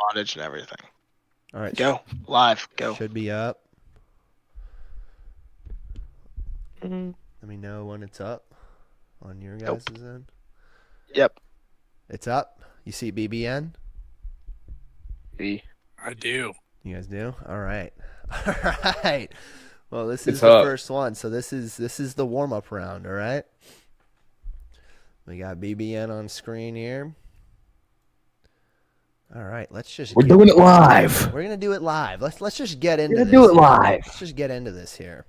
bondage and everything. All right. Go live. Go. Should be up. Let me know when it's up on your guys' end. Yep. It's up. You see BBN? I do. You guys do? All right. All right. Well, this is It's the up. first one, so this is the warm-up round, all right? We got BBN on screen here. All right, let's just We're doing it live. We're going to do it live. Let's just get into We're this. gonna do it live. Let's just get into this here.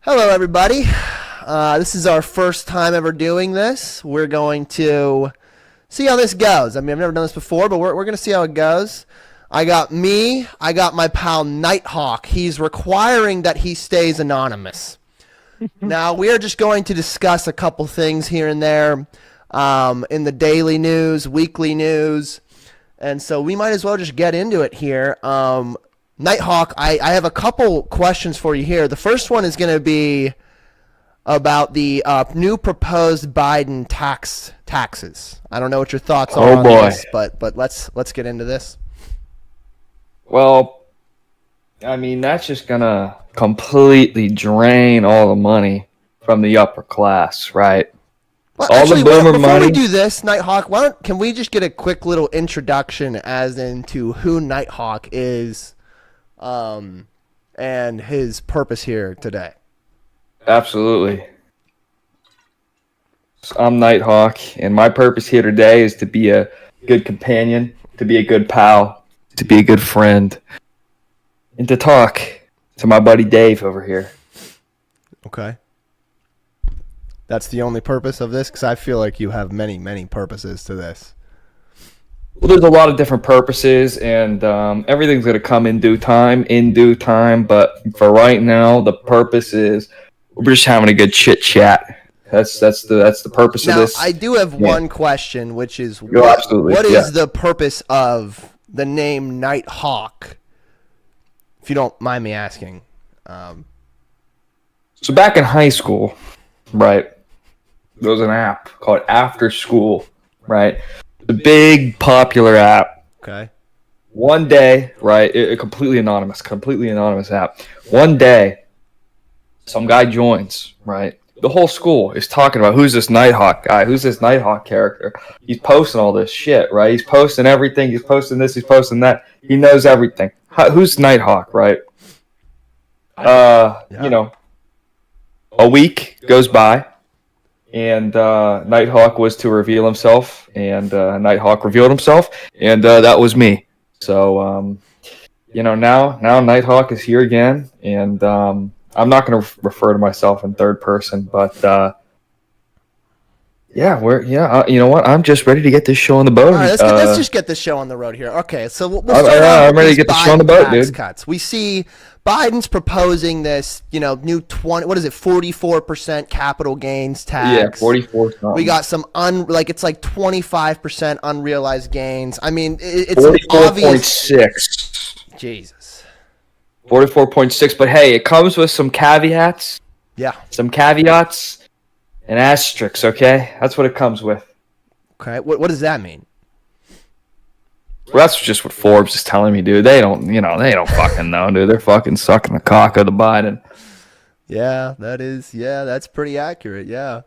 Hello, everybody. This is our first time ever doing this. We're going to see how this goes. I mean, I've never done this before, but we're going to see how it goes. I got my pal NightHawk. He's requiring that he stays anonymous. Now, we are just going to discuss a couple things here and there in the daily news, weekly news, and so we might as well just get into it here. NightHawk, I have a couple questions for you here. The first one is going to be about the new proposed Biden taxes. I don't know what your thoughts are on this, but let's get into this. Well, I mean, that's just going to completely drain all the money from the upper class, right? Well, all actually, the boomer before money. we do this, NightHawk, can we just get a quick little introduction as into who NightHawk is and his purpose here today? Absolutely. I'm NightHawk, and my purpose here today is to be a good companion, to be a good pal, to be a good friend, and to talk to my buddy Dave over here. Okay. That's the only purpose of this? Because I feel like you have many, many purposes to this. Well, there's a lot of different purposes, and everything's going to come in due time, but for right now, the purpose is we're just having a good chit-chat. That's the purpose of this. Now, I do have one question, which is Absolutely. what is the purpose of the name NightHawk, if you don't mind me asking? So back in high school, right, there was an app called After School, right? The big popular app. Okay. One day, right, a completely anonymous app. One day, some guy joins, right? The whole school is talking about who's this NightHawk guy, who's this NightHawk character. He's posting all this shit, right? He's posting everything. He's posting this. He's posting that. He knows everything. Who's NightHawk, right? You know, a week goes by, and NightHawk was to reveal himself, and NightHawk revealed himself, and that was me. So, you know, now NightHawk is here again, and I'm not going to refer to myself in third person, but you know what? I'm just ready to get this show on the boat. All right, let's just get this show on the road here. Okay, so we'll start I'm ready to get the show on the boat, dude. Cuts. We see Biden's proposing this, new 44% capital gains tax. Yeah, 44. We got some it's like 25% unrealized gains. I mean, it's 44.6. Jesus. 44.6, but hey, it comes with some caveats. Yeah. Some caveats and asterisks, okay? That's what it comes with. Okay, what does that mean? Well, that's just what Forbes is telling me, dude. They don't fucking know, dude. They're fucking sucking the cock of the Biden. Yeah, that's pretty accurate, yeah.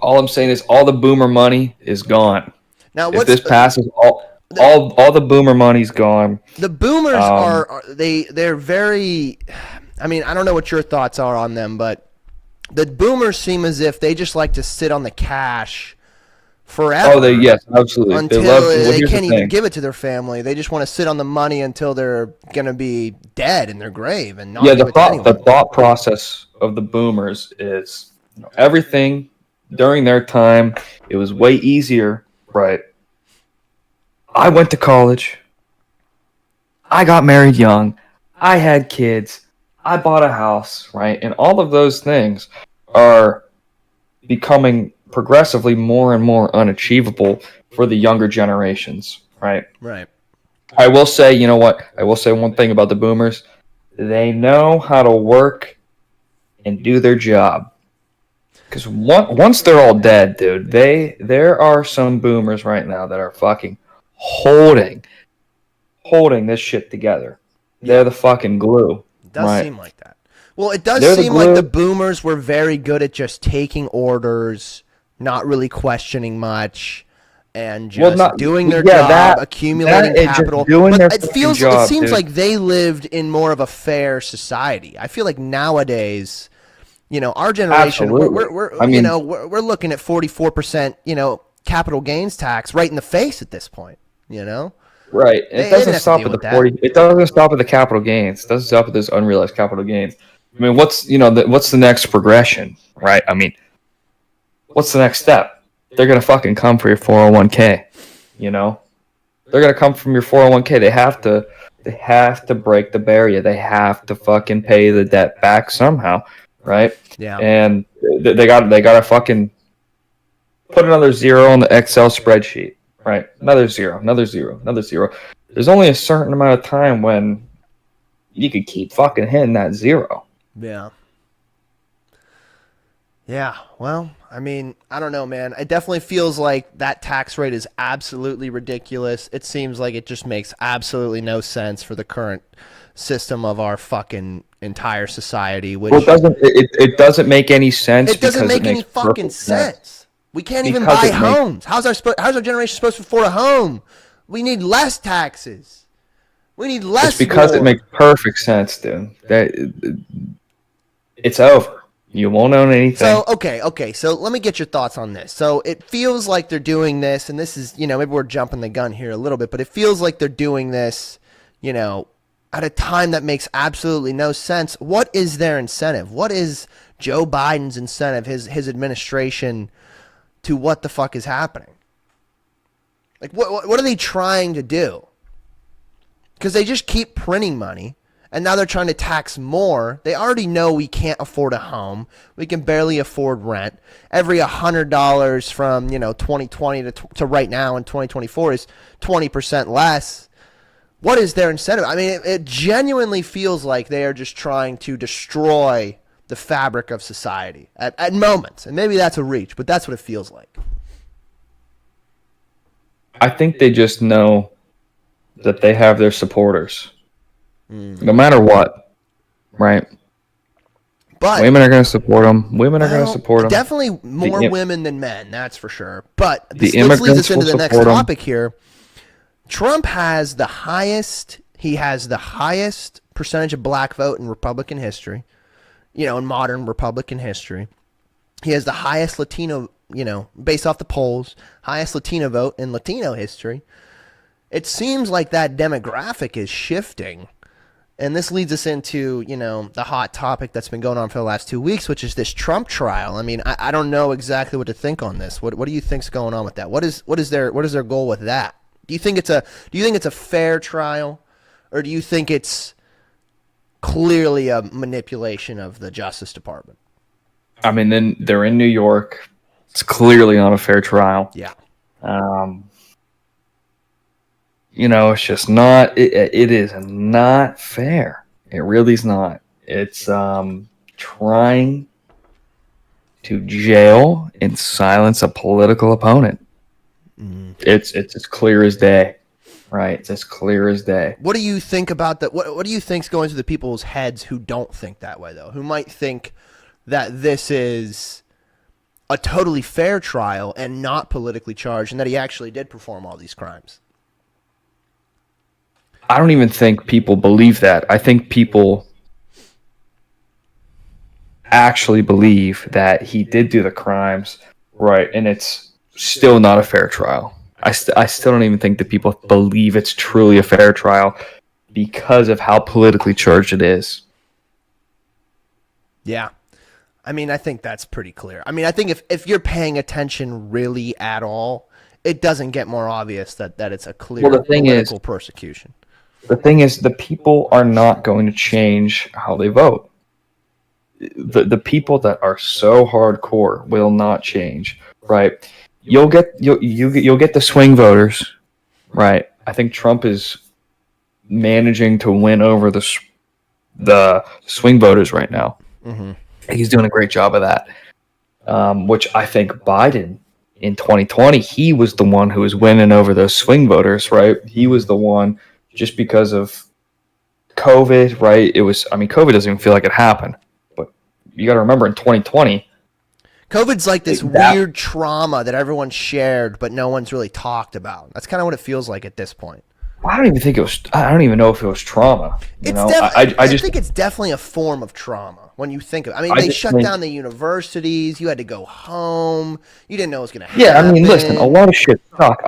All I'm saying is all the boomer money is gone. Now, if this passes, all the boomer money's gone. The boomers they're very, I mean, I don't know what your thoughts are on them, but the boomers seem as if they just like to sit on the cash forever. Oh, yes, absolutely. Until they can't even give it to their family. They just want to sit on the money until they're going to be dead in their grave and not give it to anyone. The thought process of the boomers is everything during their time, it was way easier, right? I went to college. I got married young. I had kids. I bought a house, right? And all of those things are becoming progressively more and more unachievable for the younger generations, right? Right. I will say, you know what? I will say one thing about the boomers. They know how to work and do their job. Because once they're all dead, dude, there are some boomers right now that are fucking holding this shit together. They're the fucking glue. It does right? seem like that. Well, it does They're the seem like glue. the boomers were very good at just taking orders, not really questioning much, and just doing their job, accumulating capital. But it seems like they lived in more of a fair society. I feel like nowadays, our generation, we're looking at 44%, capital gains tax right in the face at this point. Right. It doesn't stop at the 40. It doesn't stop at the capital gains. It doesn't stop at those unrealized capital gains. I mean, what's the next progression, right? I mean, what's the next step? They're gonna fucking come for your 401k. They're gonna come from your 401k. They have to break the barrier. They have to fucking pay the debt back somehow, right? Yeah. And they gotta fucking put another zero on the Excel spreadsheet. Right, another zero. There's only a certain amount of time when you could keep fucking hitting that zero. Yeah. Yeah, well, I mean, I don't know, man. It definitely feels like that tax rate is absolutely ridiculous. It seems like it just makes absolutely no sense for the current system of our fucking entire society. Which it doesn't make any sense. It doesn't make any fucking sense. We can't even buy homes. How's our generation supposed to afford a home? We need less taxes. We need less. It's because it makes perfect sense, dude. It's over. You won't own anything. So, okay. So let me get your thoughts on this. So it feels like they're doing this, and this is, maybe we're jumping the gun here a little bit, but it feels like they're doing this, at a time that makes absolutely no sense. What is their incentive? What is Joe Biden's incentive, his administration, to what the fuck is happening? Like, what are they trying to do? Because they just keep printing money. And now they're trying to tax more. They already know we can't afford a home. We can barely afford rent. Every $100 from 2020 to right now in 2024 is 20% less. What is their incentive? I mean, it genuinely feels like they are just trying to destroy the fabric of society at moments. And maybe that's a reach, but that's what it feels like. I think they just know that they have their supporters. No matter what, right? But women are going to support them. Women are going to support them. Definitely more women than men, that's for sure. But this leads us into the next topic here. Trump has the highest. He has the highest percentage of black vote in Republican history. In modern Republican history, he has the highest Latino. Based off the polls, highest Latino vote in Latino history. It seems like that demographic is shifting. And this leads us into, the hot topic that's been going on for the last 2 weeks, which is this Trump trial. I mean, I don't know exactly what to think on this. What do you think's going on with that? What is their goal with that? Do you think it's a fair trial, or do you think it's clearly a manipulation of the Justice Department? I mean, then they're in New York. It's clearly not a fair trial. Yeah. It's just not. It is not fair. It really is not. It's trying to jail and silence a political opponent. Mm-hmm. It's as clear as day, right? It's as clear as day. What do you think about that? What do you think's going through the people's heads who don't think that way, though? Who might think that this is a totally fair trial and not politically charged, and that he actually did perform all these crimes? I don't even think people believe that. I think people actually believe that he did do the crimes, right? And it's still not a fair trial. I still don't even think that people believe it's truly a fair trial because of how politically charged it is. Yeah. I mean, I think that's pretty clear. I mean, I think if you're paying attention really at all, it doesn't get more obvious that it's a clear political persecution. The thing is, the people are not going to change how they vote. The people that are so hardcore will not change, right? You'll get the swing voters, right? I think Trump is managing to win over the swing voters right now. Mm-hmm. He's doing a great job of that, which I think Biden in 2020, he was the one who was winning over those swing voters, right? He was the one just because of COVID, right? COVID doesn't even feel like it happened. But you got to remember in 2020, COVID's like this weird trauma that everyone shared, but no one's really talked about. That's kind of what it feels like at this point. I don't even know if it was trauma. I think it's definitely a form of trauma when you think of it. I mean, they shut down the universities. You had to go home. You didn't know it was going to happen. Yeah, I mean, listen, a lot of shit sucked.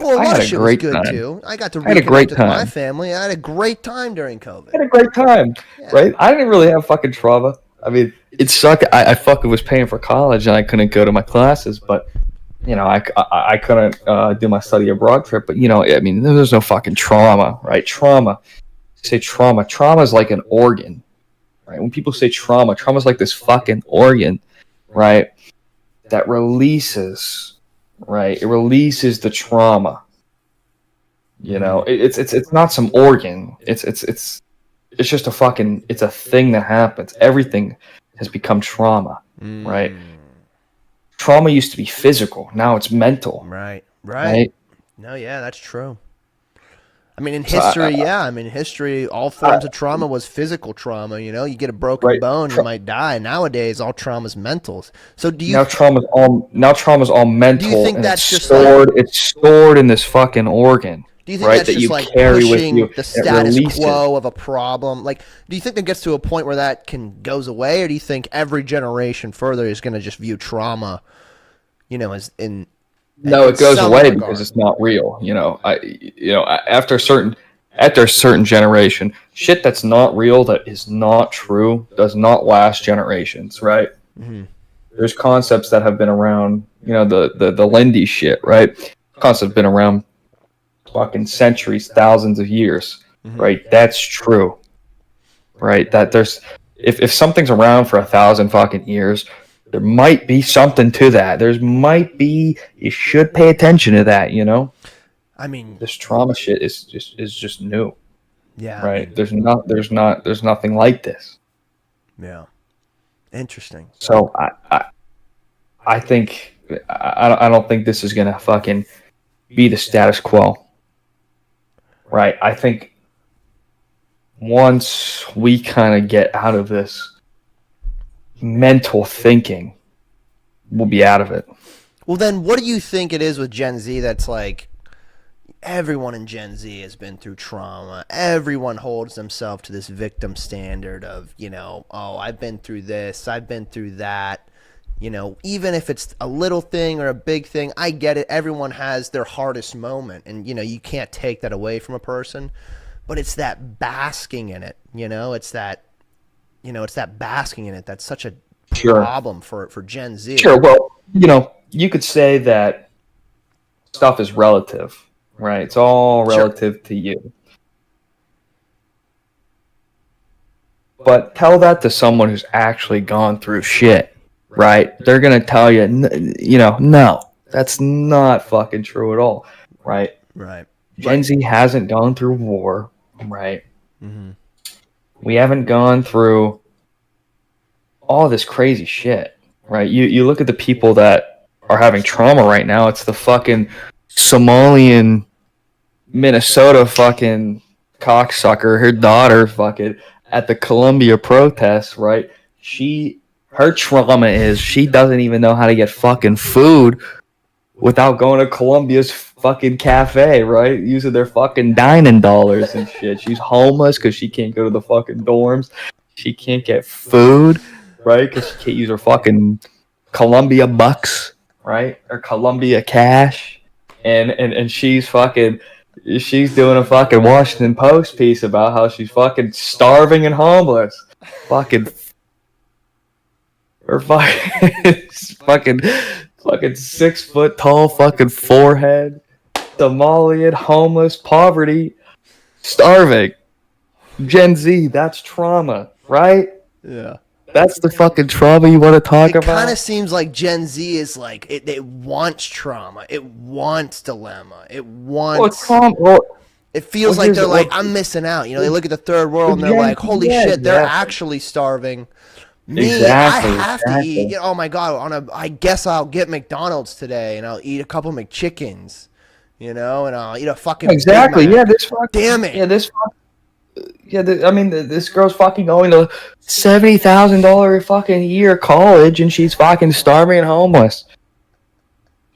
Well, a lot of shit was good, time. too. I got to reconnect with my family. I had a great time during COVID. I had a great time, right? I didn't really have fucking trauma. I mean, it sucked. I fucking was paying for college, and I couldn't go to my classes, but... I couldn't do my study abroad trip, but I mean, there's no fucking trauma, right? Trauma. Say trauma. Trauma is like an organ, right? When people say trauma is like this fucking organ, right? That releases, right? It releases the trauma. It's not some organ. It's just it's a thing that happens. Everything has become trauma, right? Trauma used to be physical. Now it's mental. Right. No, yeah, that's true. I mean, in history, all forms of trauma was physical trauma. You get a broken bone, you might die. Nowadays, all trauma is mental. So now trauma's all mental. Do you think and that's just stored? It's stored in this fucking organ. Do you think that's just like pushing the status quo of a problem? Like, do you think that gets to a point where that goes away, or do you think every generation further is going to just view trauma, as in? No, it goes away because it's not real. After a certain generation, shit that's not real, that is not true, does not last generations, right? Mm-hmm. There's concepts that have been around. The Lindy shit, right? Concepts have been around fucking centuries, thousands of years, right? That's true, right? That there's if something's around for 1,000 fucking years, there might be something to that. You should pay attention to that. I mean, this trauma shit is just new. Yeah, right. There's nothing like this. Yeah, interesting. So I think I don't think this is gonna fucking be the status quo. Right, I think once we kind of get out of this mental thinking, we'll be out of it. Well, then what do you think it is with Gen Z that's like, everyone in Gen Z has been through trauma. Everyone holds themselves to this victim standard of, I've been through this, I've been through that. Even if it's a little thing or a big thing, I get it. Everyone has their hardest moment, and you can't take that away from a person. But it's that basking in it, It's that, it's that basking in it that's such a problem for Gen Z. Sure. Well, you could say that stuff is relative, right? It's all relative to you. But tell that to someone who's actually gone through shit. Right, they're gonna tell you, no, that's not fucking true at all. Right. Gen Z hasn't gone through war. Right. Mm-hmm. We haven't gone through all this crazy shit. Right. You look at the people that are having trauma right now. It's the fucking Somalian, Minnesota fucking cocksucker. Her daughter fucking at the Columbia protests. Right. Her trauma is she doesn't even know how to get fucking food without going to Columbia's fucking cafe, right? Using their fucking dining dollars and shit. She's homeless because she can't go to the fucking dorms. She can't get food, right? Because she can't use her fucking Columbia bucks, right? Or Columbia cash. And she's doing a fucking Washington Post piece about how she's fucking starving and homeless. Fucking... Her fucking 6 foot tall fucking forehead, Somalian, homeless, poverty, starving. Gen Z, that's trauma, right? Yeah. That's the fucking trauma you want to talk about? It kind of seems like Gen Z is like, it wants trauma. It wants dilemma. It wants... It feels like they're like, I'm missing out. They look at the third world and they're like, holy shit, they're actually starving. Me, I Exactly. have to eat. Oh my god! I guess I'll get McDonald's today, and I'll eat a couple McChickens, and I'll eat a fucking Exactly. Big Mac. Yeah. This fucking. Damn it! Yeah. This. Yeah. I mean, this girl's fucking going to $70,000 fucking year college, and she's fucking starving and homeless.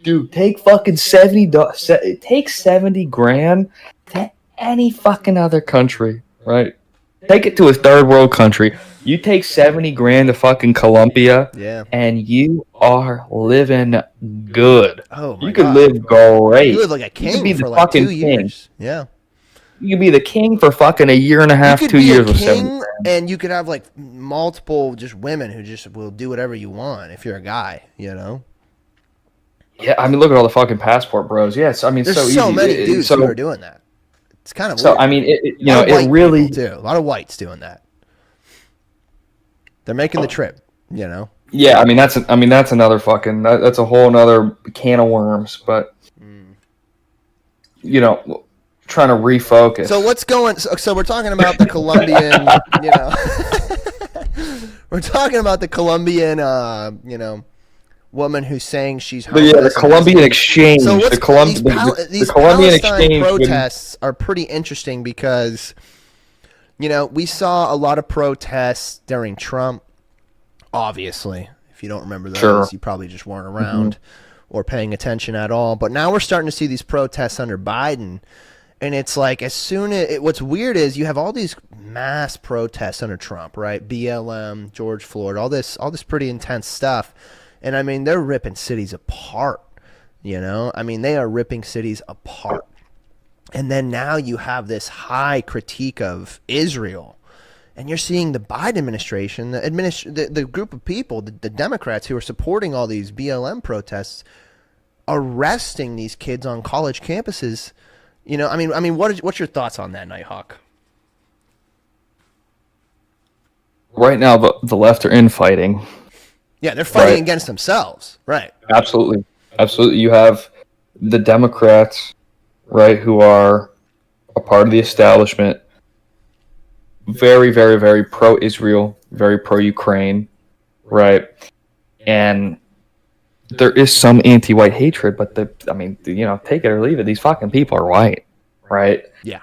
Dude, take fucking take 70 grand to any fucking other country, right? Take it to a third world country. You take 70 grand to fucking Colombia, Yeah. and you are living good. Oh my You could god! live great. You live like a You king could be for the like fucking 2 years. Yeah. You could be the king for fucking a year and a You half, could 2 be years a with 70 king, grand. and you could have like multiple just women who just will do whatever you want if you're a guy. Yeah, I mean, look at all the fucking passport bros. Yes, I mean, There's so so easy. many dudes who are doing that. It's kind of So weird. I mean, A lot of it white really. people, too. A lot of whites doing that. They're making the trip. Yeah, I mean that's another fucking that's a whole another can of worms. But trying to refocus. So what's going? So we're talking about the Colombian. We're talking about the Colombian. Woman who's saying she's homeless. The Colombian exchange. So what's the these Colombian Palestine exchange protests are pretty interesting because we saw a lot of protests during Trump. Obviously, if you don't remember those, Sure. you probably just weren't around or paying attention at all. But now we're starting to see these protests under Biden. And it's like what's weird is you have all these mass protests under Trump, right? BLM, George Floyd, all this pretty intense stuff. And I mean, they're ripping cities apart, I mean, they are ripping cities apart. And then now you have this high critique of Israel. And you're seeing the Biden administration, the group of people, the Democrats who are supporting all these BLM protests, arresting these kids on college campuses. I mean, what's your thoughts on that, NightHawk? Right now, the left are infighting. Yeah, they're fighting Right. against themselves, right? Absolutely. You have the Democrats, right, who are a part of the establishment, very, very, very pro-Israel, very pro-Ukraine, right? And there is some anti-white hatred, but take it or leave it. These fucking people are white, right? Yeah.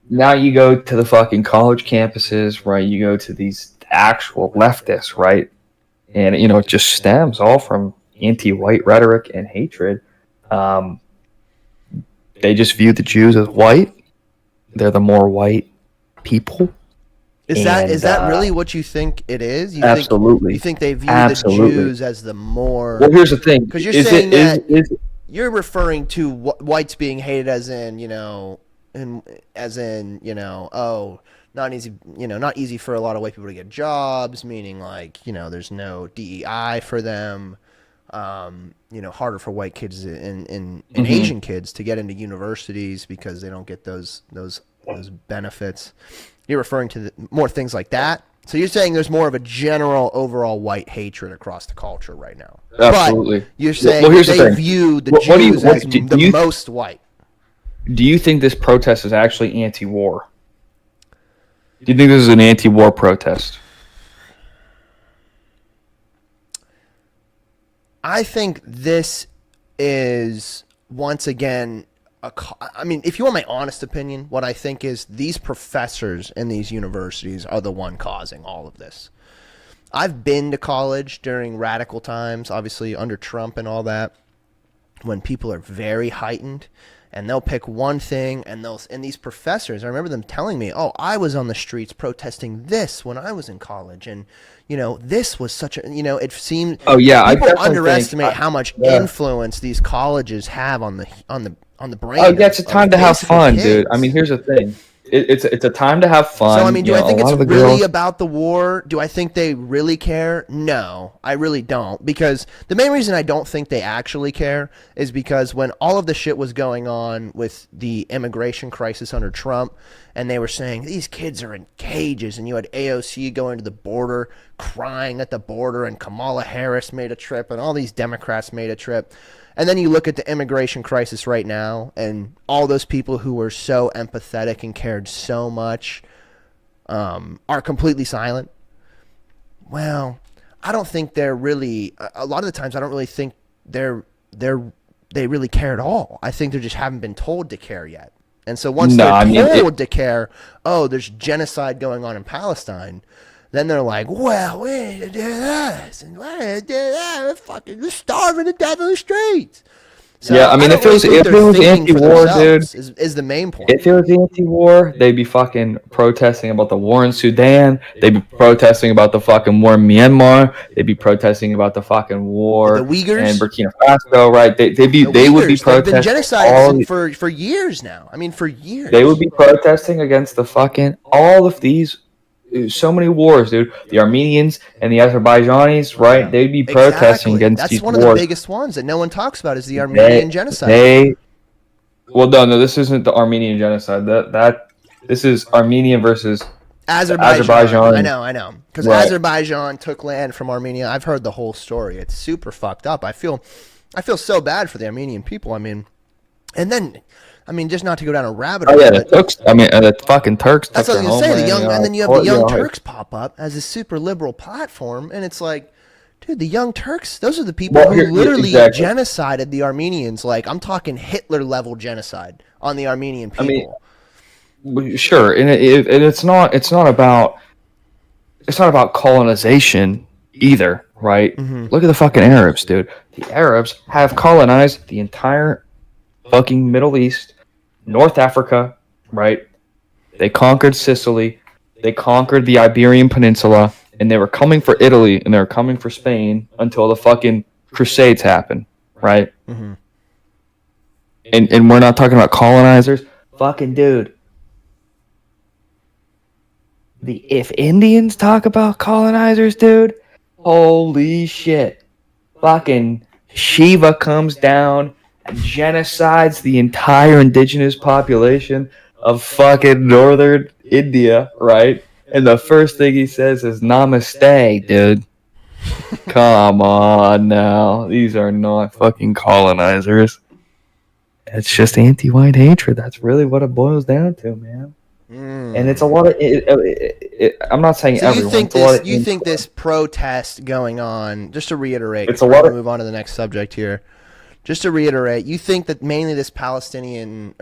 Now you go to the fucking college campuses, right? You go to these actual leftists, right? And, it just stems all from anti-white rhetoric and hatred. They just view the Jews as white. They're the more white people. Is that really what you think it is? Absolutely. You think they view Absolutely. the Jews as the more... Well, here's the thing. Because you're saying you're referring to whites being hated as in, not easy for a lot of white people to get jobs, meaning like, there's no DEI for them. Harder for white kids and Asian kids to get into universities because they don't get those benefits. You're referring to more things like that. So you're saying there's more of a general overall white hatred across the culture right now. Absolutely. But you're saying here's the they thing. view the What do you- Jews what- as do the you- most white. Do you think this protest is actually anti-war? Do you think this is an anti-war protest? I think this is, once again, if you want my honest opinion, what I think is these professors in these universities are the one causing all of this. I've been to college during radical times, obviously under Trump and all that, when people are very heightened. And they'll pick one thing, and these professors, I remember them telling me, "Oh, I was on the streets protesting this when I was in college, and this was such a, it seemed." Oh yeah, people I underestimate how much influence these colleges have on the brain. Oh yeah, it's a time to have fun, kids. dude. I mean, here's the thing. It's a time to have fun. So, I mean, do I think a it's lot of the really girls- about the war? Do I think they really care? No, I really don't. Because the main reason I don't think they actually care is because when all of the shit was going on with the immigration crisis under Trump, and they were saying, these kids are in cages, and you had AOC going to the border, crying at the border, and Kamala Harris made a trip, and all these Democrats made a trip. And then you look at the immigration crisis right now, and all those people who were so empathetic and cared so much are completely silent. Well, I don't think they're really. A lot of the times, I don't really think they really care at all. I think they just haven't been told to care yet. And so once they're told to care, oh, there's genocide going on in Palestine, then they're like, well, we need to do this, and we're starving to death on the streets. So yeah, I mean, if it was anti-war, dude, is the main point. If it was anti-war, they'd be fucking protesting about the war in Sudan. They'd be protesting about the fucking war in Myanmar. They'd be protesting about the fucking war the Uyghurs and Burkina Faso, right? They would be protesting. They've been genocided for years now. I mean, for years. They would be protesting against the fucking all of these. So many wars, dude. The Armenians and the Azerbaijanis, right? They'd be protesting against these wars. That's one of the biggest ones that no one talks about is the Armenian genocide. Well, no, this isn't the Armenian genocide. This is Armenian versus Azerbaijan. I know. Because Azerbaijan took land from Armenia. I've heard the whole story. It's super fucked up. I feel so bad for the Armenian people. I mean, and then. I mean, just not to go down a rabbit hole. Oh yeah, the Turks. I mean, the fucking Turks. That's what I was gonna say. And then you have the Young Turks pop up as a super liberal platform, and it's like, dude, the Young Turks. Those are the people who literally genocided the Armenians. Like, I'm talking Hitler level genocide on the Armenian people. I mean, sure, and it's not about colonization either, right? Mm-hmm. Look at the fucking Arabs, dude. The Arabs have colonized the entire fucking Middle East, North Africa, right? They conquered Sicily, they conquered the Iberian Peninsula, and they were coming for Italy and they were coming for Spain until the fucking Crusades happened, right? Mm-hmm. And we're not talking about colonizers. Fucking dude. If Indians talk about colonizers, dude, holy shit. Fucking Shiva comes down and genocides the entire indigenous population of fucking northern India, right? And the first thing he says is namaste, dude. Come on now. These are not fucking colonizers. It's just anti-white hatred. That's really what it boils down to, man. And it's a lot of I'm not saying everyone. You think this protest going on, just to reiterate, move on to the next subject here. Just to reiterate, you think that mainly this Palestine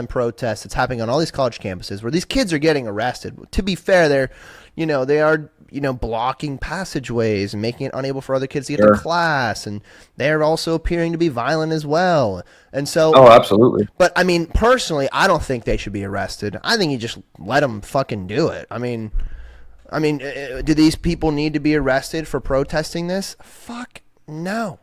protest that's happening on all these college campuses, where these kids are getting arrested. To be fair, they are blocking passageways and making it unable for other kids to get to class, and they're also appearing to be violent as well. And so, absolutely. But I mean, personally, I don't think they should be arrested. I think you just let them fucking do it. I mean, do these people need to be arrested for protesting this? Fuck no.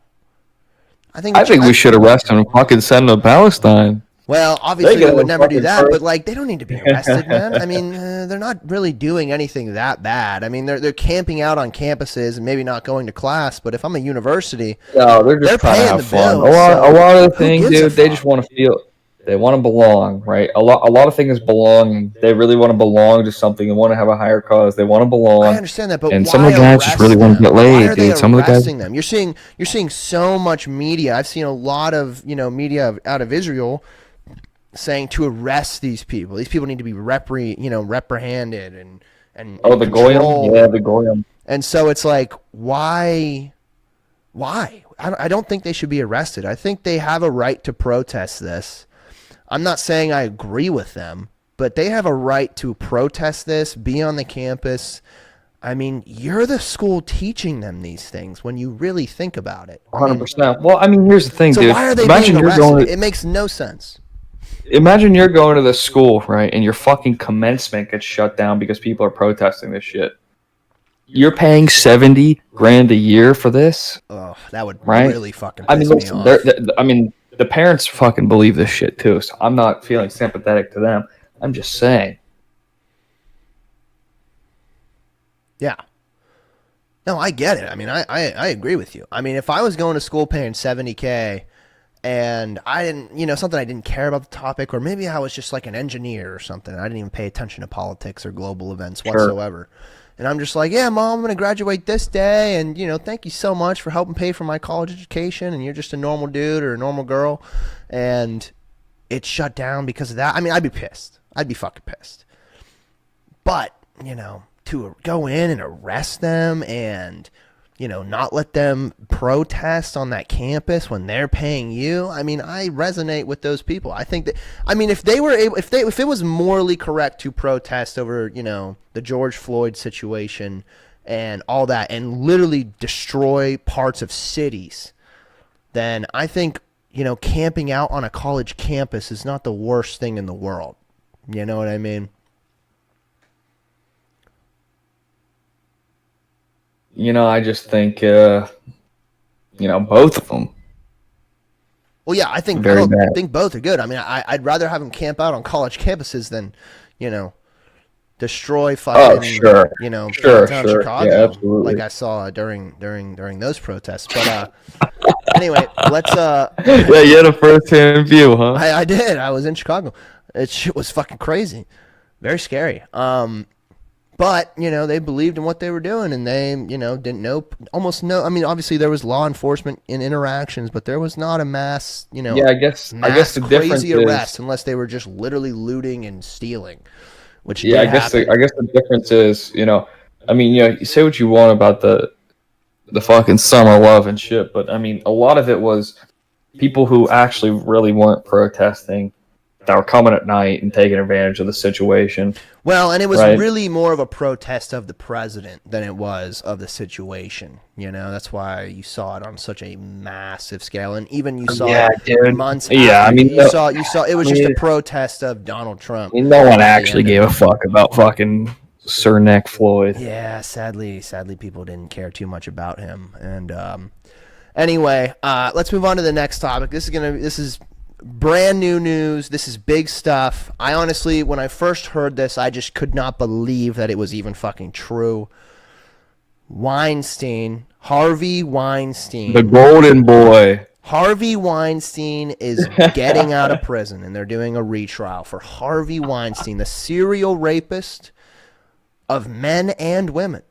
I think we should arrest them and fucking send them to Palestine. Well, obviously we would never do that, but like they don't need to be arrested, man. I mean, they're not really doing anything that bad. I mean, they're camping out on campuses and maybe not going to class. But if I'm a university, they're just trying to have fun. A lot of the things, dude, they just want to feel. They want to belong, right? A lot of things belonging. They really want to belong to something. They want to have a higher cause. They want to belong. I understand that, but and some of the guys just really want to get laid, dude. Some of the guys. Them? You're seeing so much media. I've seen a lot of media out of Israel saying to arrest these people. These people need to be reprehended and the goyim, the goyim. And so it's like, why? I don't think they should be arrested. I think they have a right to protest this. I'm not saying I agree with them, but they have a right to protest this, be on the campus. I mean, you're the school teaching them these things when you really think about it. 100%. Well, I mean, here's the thing, dude. So why are they being arrested? It makes no sense. Imagine you're going to the school, right, and your fucking commencement gets shut down because people are protesting this shit. You're paying $70,000 a year for this? Oh, that would really fucking piss me off. The parents fucking believe this shit too, so I'm not feeling sympathetic to them. I'm just saying. Yeah. No, I get it. I mean, I agree with you. I mean, if I was going to school paying $70,000 and I didn't, something I didn't care about the topic, or maybe I was just like an engineer or something, I didn't even pay attention to politics or global events whatsoever. And I'm just like, yeah, Mom, I'm going to graduate this day, and, thank you so much for helping pay for my college education, and you're just a normal dude or a normal girl, and it's shut down because of that. I mean, I'd be pissed. I'd be fucking pissed. But, to go in and arrest them and not let them protest on that campus when they're paying you. I mean, I resonate with those people. I think that, if they were able, if it was morally correct to protest over, the George Floyd situation and all that, and literally destroy parts of cities, then I think, camping out on a college campus is not the worst thing in the world. You know what I mean? I just think, both of them. Well, yeah, I think both are good. I mean, I'd rather have them camp out on college campuses than, destroy fucking, sure. downtown Chicago, yeah, absolutely. like I saw during those protests. But anyway, let's. Yeah, you had a first-hand view, huh? I did. I was in Chicago. Shit was fucking crazy, very scary. But, they believed in what they were doing, and they, didn't know, almost no. I mean, obviously there was law enforcement in interactions, but there was not a mass, Yeah, I guess the difference crazy arrest unless they were just literally looting and stealing, which I guess the difference is, you say what you want about the fucking summer love and shit, but I mean, a lot of it was people who actually really weren't protesting, that were coming at night and taking advantage of the situation. Well, and it was really more of a protest of the president than it was of the situation. That's why you saw it on such a massive scale, and even you saw it months after. Yeah, I mean, you saw it was just a protest of Donald Trump. No one actually gave a fuck about fucking Sir Nick Floyd. Yeah, sadly, people didn't care too much about him. And anyway, let's move on to the next topic. This is brand new news. This is big stuff. I honestly, when I first heard this, I just could not believe that it was even fucking true. Harvey Weinstein. The golden boy. Harvey Weinstein is getting out of prison, and they're doing a retrial for Harvey Weinstein, the serial rapist of men and women.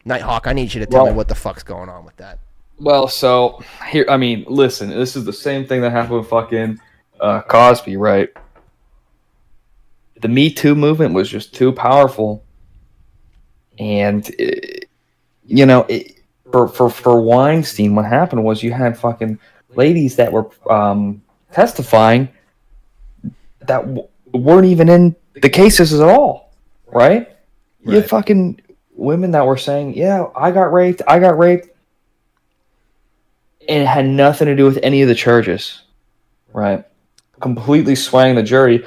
NightHawk, I need you to tell me what the fuck's going on with that. Well, so here, listen, this is the same thing that happened with fucking Cosby, right? The Me Too movement was just too powerful, and for Weinstein, what happened was you had fucking ladies that were testifying that weren't even in the cases at all, right? You had fucking women that were saying, "Yeah, I got raped," and it had nothing to do with any of the charges, right? Completely swaying the jury.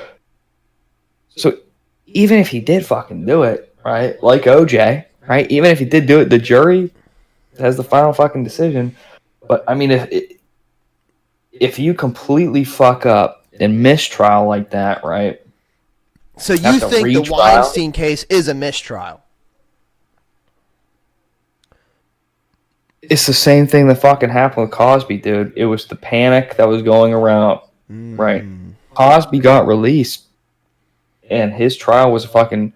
So even if he did fucking do it, right, like OJ, right, even if he did do it, the jury has the final fucking decision. But I mean, if you completely fuck up and mistrial like that, right? So you think the Weinstein case is a mistrial? It's the same thing that fucking happened with Cosby, dude. It was the panic that was going around, right? Cosby got released, and his trial was fucking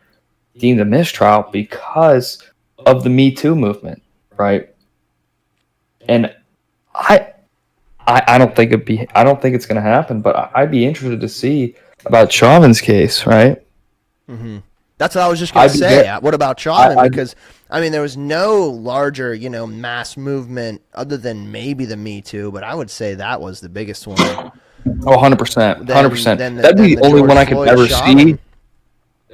deemed a mistrial because of the Me Too movement, right? And I don't think it's gonna happen, but I'd be interested to see about Chauvin's case, right? Mm-hmm. That's what I was just going to say. What about Chauvin? Because, there was no larger, mass movement other than maybe the Me Too, but I would say that was the biggest one. Oh, 100%. 100%. That'd be the only one I could ever see.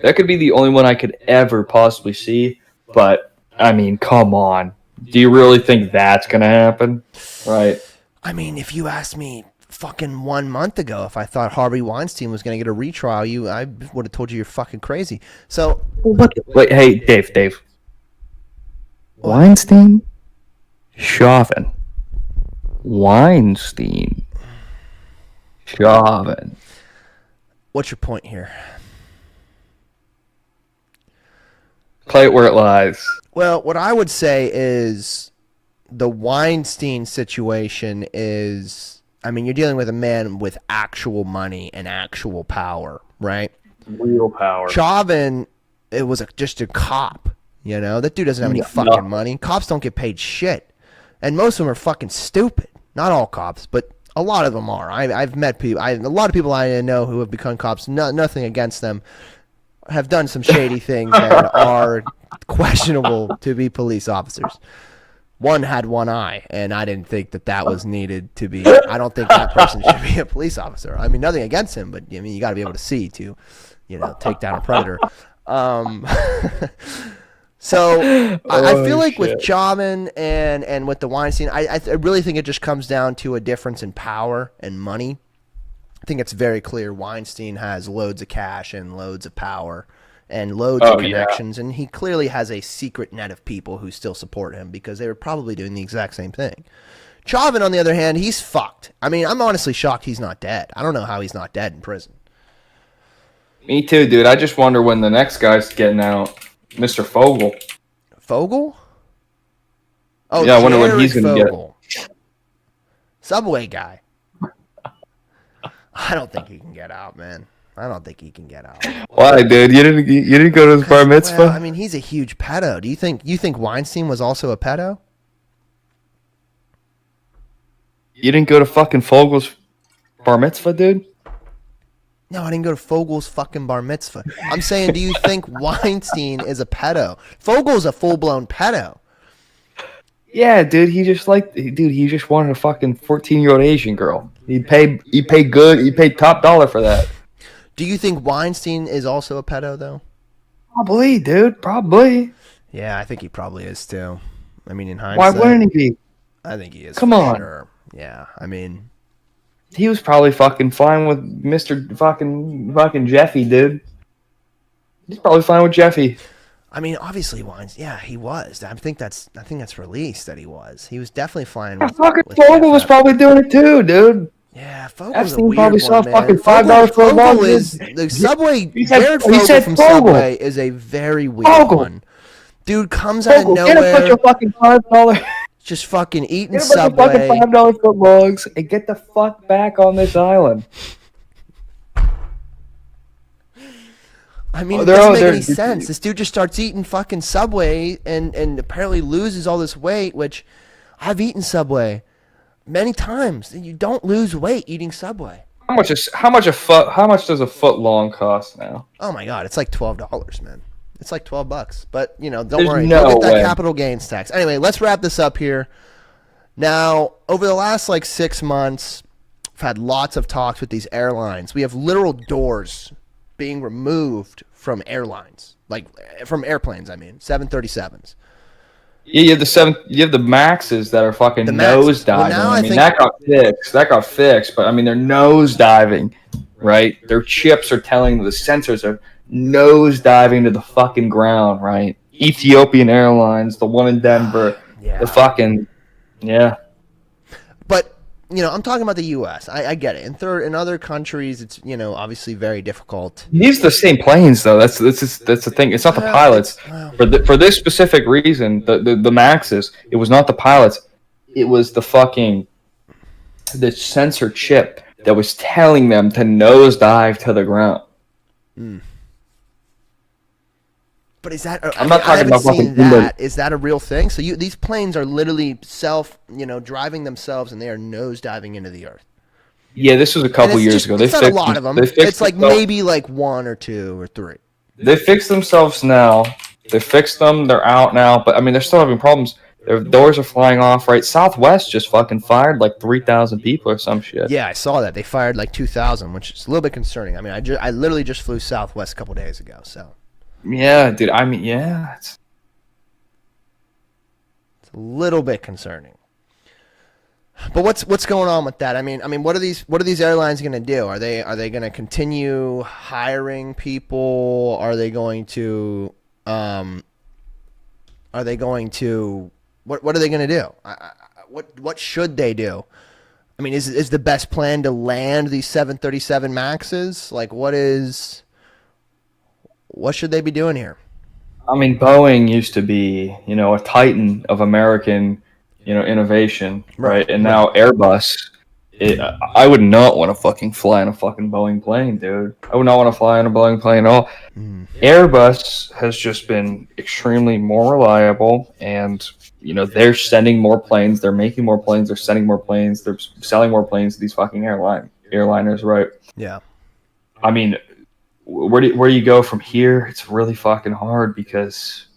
That could be the only one I could ever possibly see, but, come on. Do you really think that's going to happen? Right? If you asked me fucking 1 month ago if I thought Harvey Weinstein was going to get a retrial, I would have told you you're fucking crazy. So wait, hey, Dave. Weinstein? Chauvin. Weinstein. Chauvin. What's your point here? Play it where it lies. Well, what I would say is the Weinstein situation is, you're dealing with a man with actual money and actual power, right? Real power. Chauvin, it was just a cop, That dude doesn't have any fucking money. Cops don't get paid shit. And most of them are fucking stupid. Not all cops, but a lot of them are. I've met people, a lot of people I know who have become cops, nothing against them, have done some shady things and are questionable to be police officers. One had one eye, and I didn't think that was needed to be. I don't think that person should be a police officer. I mean, nothing against him, but I mean, you got to be able to see to, take down a predator. So I feel like with Chauvin and with the Weinstein, I really think it just comes down to a difference in power and money. I think it's very clear Weinstein has loads of cash and loads of power and loads of connections, and he clearly has a secret net of people who still support him because they were probably doing the exact same thing. Chauvin, on the other hand, he's fucked. I mean, I'm honestly shocked he's not dead. I don't know how he's not dead in prison. Me too, dude. I just wonder when the next guy's getting out. Mr. Fogel. Fogel? Oh, yeah, I wonder when he's going to get. Subway guy. I don't think he can get out, man. I don't think he can get out. Why, dude? You didn't go to his bar mitzvah? Well, I mean, he's a huge pedo. Do you think Weinstein was also a pedo? You didn't go to fucking Fogel's bar mitzvah, dude? No, I didn't go to Fogel's fucking bar mitzvah. I'm saying, do you think Weinstein is a pedo? Fogel's a full-blown pedo. Yeah, dude. He just wanted a fucking 14-year-old Asian girl. He paid top dollar for that. Do you think Weinstein is also a pedo, though? Probably, dude. Probably. Yeah, I think he probably is, too. I mean, in hindsight. Why wouldn't he be? I think he is. Come on. Sure. Yeah, I mean. He was probably fucking fine with Mr. fucking Jeffy, dude. He's probably fine with Jeffy. I mean, obviously, he was. I think that's released that he was. He was definitely fine with. Fucking Fogel was probably doing it too, dude. Yeah, Fogel's a weird probably one, saw man. fucking $5 for a log. The Subway. Jared Fogle from Subway is a very weird one. Dude comes out of nowhere. Get a bunch of fucking $5. Just fucking eating get a Subway. Get a bunch of fucking $5 foot logs and get the fuck back on this island. I mean, it doesn't make any sense. This dude just starts eating fucking Subway and apparently loses all this weight, which I've eaten Subway many times. And you don't lose weight eating Subway. How much does a foot long cost now? Oh my god, it's like $12, man. It's like $12. But, don't There's worry. no You'll get that way. capital gains tax. Anyway, let's wrap this up here. Now, over the last 6 months, I've had lots of talks with these airlines. We have literal doors being removed from airlines, from airplanes. I mean, 737s. Yeah, you have the Maxes that are fucking nose diving. Well, I mean, that got fixed. But I mean, they're nose diving, right? Their chips are telling the sensors are nose diving to the fucking ground, right? Ethiopian Airlines, the one in Denver, the fucking But I'm talking about the U.S. I get it. In other countries, it's obviously very difficult. These are the same planes, though. That's the thing. It's not the pilots. For this specific reason, the Maxes. It was not the pilots. It was the sensor chip that was telling them to nosedive to the ground. But is that? I'm not talking about fucking that. Is that a real thing? So these planes are literally driving themselves, and they are nosediving into the earth. Yeah, this was a couple years ago. It's not a lot of them. It's maybe one or two or three. They fixed themselves now. They fixed them. They're out now. But I mean, they're still having problems. Their doors are flying off. Right? Southwest just fucking fired 3,000 people or some shit. Yeah, I saw that. They fired 2,000, which is a little bit concerning. I mean, I literally just flew Southwest a couple days ago. So. Yeah, dude. I mean, yeah. It's a little bit concerning. But what's going on with that? I mean, what are these airlines going to do? Are they going to continue hiring people? Are they going to what are they going to do? What should they do? I mean, is the best plan to land these 737 Maxes? What should they be doing here? I mean, Boeing used to be, a titan of American, innovation, right? And now Airbus, I would not want to fucking fly in a fucking Boeing plane, dude. I would not want to fly in a Boeing plane at all. Airbus has just been extremely more reliable, and, they're sending more planes, they're making more planes, they're sending more planes, they're selling more planes to these fucking airliners, right? Yeah. I mean, where do you go from here? It's really fucking hard because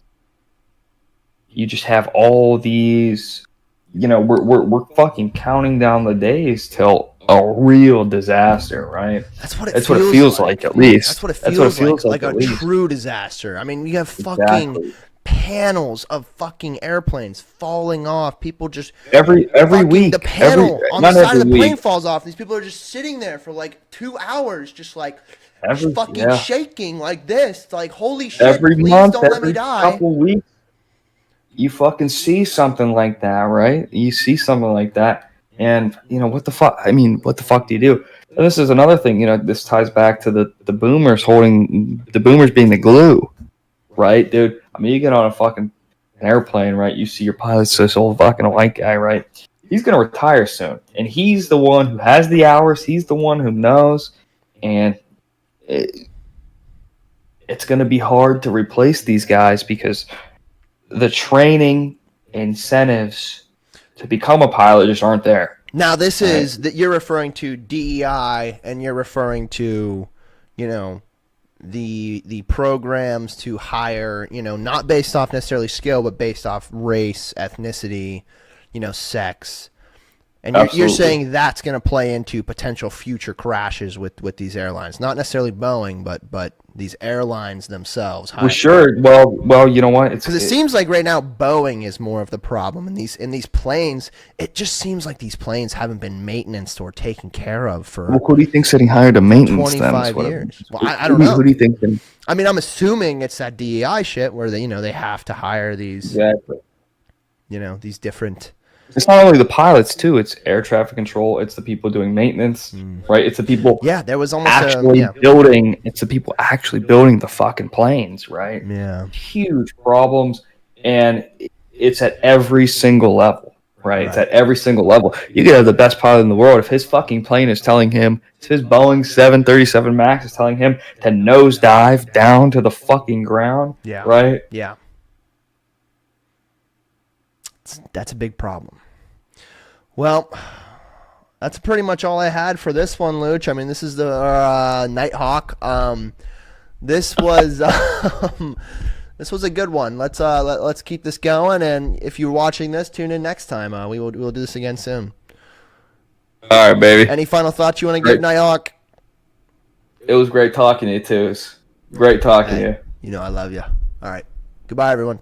you just have all these, we're fucking counting down the days till a real disaster, right? That's what it That's feels what it feels like. like, at least. That's what it That's what it feels feels like at a least. true disaster. I mean, we have fucking Exactly. panels of fucking airplanes falling off. People just Every fucking week, the panel on the not side of every the plane week, falls off. These people are just sitting there for like 2 hours, just like fucking yeah, shaking like this. It's like, holy shit! every Please month, don't let me every die. couple weeks, you fucking see something like that, right? You see something like that, and what the fuck? I mean, what the fuck do you do? And this is another thing. This ties back to the boomers being the glue, right, dude? I mean, you get on an airplane, right? You see your pilot's this old fucking white guy, right? He's gonna retire soon, and he's the one who has the hours. He's the one who knows, and it's gonna be hard to replace these guys because the training incentives to become a pilot just aren't there. Now, this is that you're referring to DEI, and you're referring to, the programs to hire, not based off necessarily skill, but based off race, ethnicity, sex. And you're saying that's going to play into potential future crashes with these airlines, not necessarily Boeing, but these airlines themselves. Well, sure. Well, you know what? Because it seems like right now Boeing is more of the problem in these planes. It just seems like these planes haven't been maintained or taken care of for. Well, who do you think's getting hired to maintenance 25 them? years. Well, I don't know. Who do you think? I mean, I'm assuming it's that DEI shit where they have to hire these. Exactly. These different. It's not only the pilots too; it's air traffic control. It's the people doing maintenance, right? It's the people. Yeah, there was almost actually building. It's the people actually building the fucking planes, right? Yeah. Huge problems, and it's at every single level, right? It's at every single level. You could have the best pilot in the world if his fucking plane is telling him, if his Boeing 737 Max is telling him to nosedive down to the fucking ground, right? Yeah. That's a big problem. Well, that's pretty much all I had for this one, Luch. I mean, this is the NightHawk. This was this was a good one. Let's keep this going. And if you're watching this, tune in next time. We'll do this again soon. All right, baby. Any final thoughts you want to give, NightHawk? It was great talking to you too. It was great talking to you. I love you. All right. Goodbye, everyone.